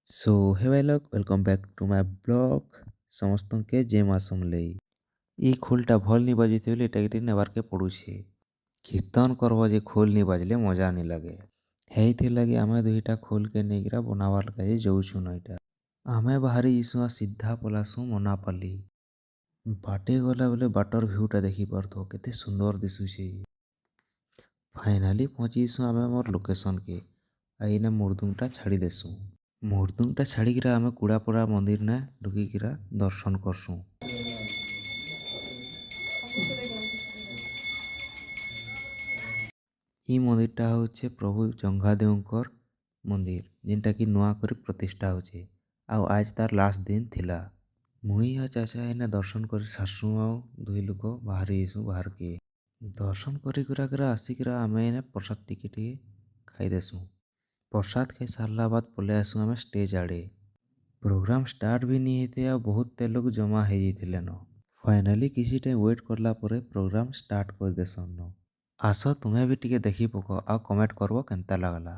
Show ହେ ଭାଇ ଲୋକ welcome back to my blog ସମସ୍ତଙ୍କୁ ଜୟ ମା ସମଲେଇ। ଇ ଖୋଲଟା ଭଲ୍ ନି ବାଜୁଥି ବୋଲି ଏଟାକେ ନେବାର୍କେ ପଡ଼ୁଛେ। କୀର୍ତ୍ତନ କରବ ଯେ ଖୋଲ୍ ନି ବାଜଲେ ମଜା ନି ଲାଗେ। ହେଇଥିଲାଗି ଆମେ ଦୁଇଟା ଖୋଲ୍କେ ନେଇକିରା ବନାବାର୍ ଲାଗି ଯାଉଛୁନ ଇଟା। ଆମେ ବାହାରି ଇସୁଁ ଆଉ ସିଧା ପଲାସୁଁ ମନାପାଲି। ବାଟେ ଗଲା ବେଲେ ବାଟର ଭିଉଟା ଦେଖି ପାରୁଥିବ କେତେ ସୁନ୍ଦର ଦିଶୁଛେ। ଫାଇନାଲି ପହଞ୍ଚିସୁଁ ଆମେ ଆମର୍ ଲୋକେସନ୍କେ। ଆଉ ଇନେ ମୁର୍ଦୁଙ୍ଗଟା ଛାଡ଼ି ଦେସୁଁ। ମୁର୍ଦୁଙ୍ଗଟା ଛାଡ଼ିକିରା ଆମେ କୁଡ଼ାପଡ଼ା ମନ୍ଦିରନେ ଢୁକିକିରା ଦର୍ଶନ କରସୁଁ। ଇ ମନ୍ଦିରଟା ହଉଛେ ପ୍ରଭୁ ଜଙ୍ଘାଦେଉଙ୍କର ମନ୍ଦିର, ଯେନ୍ଟାକି ନୂଆ କରି ପ୍ରତିଷ୍ଠା ହଉଛେ। ଆଉ ଆଜ ତାର ଲାଷ୍ଟ ଦିନ ଥିଲା। ମୁଇଁ ଆଉ ଚାଚା ଏଇନେ ଦର୍ଶନ କରି ସାରସୁଁ ଆଉ ଦୁଇ ଲୋକ ବାହାରି ଆଇସୁଁ ବାହାରକେ। ଦର୍ଶନ କରି କୁରାକିରା ଆସିକିରା ଆମେ ଏଇନେ ପ୍ରସାଦ ଟିକେ ଖାଇଦେସୁଁ। ପ୍ରସାଦ ଖାଇ ସାରଲା ବାଦ ପଲେଇ ଆସୁଁ ଆମେ ଷ୍ଟେଜ ଆଡ଼େ। ପ୍ରୋଗ୍ରାମ ଷ୍ଟାର୍ଟ ବି ନି ହେଇଥାଏ ଆଉ ବହୁତ ଲୋକ ଜମା ହେଇଯାଇଥିଲେନ। ଫାଇନାଲି କିଛି ଟାଇମ୍ ୱେଟ୍ କରଲା ପରେ ପ୍ରୋଗ୍ରାମ ଷ୍ଟାର୍ଟ କରିଦେସନ। ଆସ ତୁମେ ବି ଟିକେ ଦେଖି ପକ ଆଉ କମେଣ୍ଟ କରବ କେନ୍ତା ଲାଗଲା।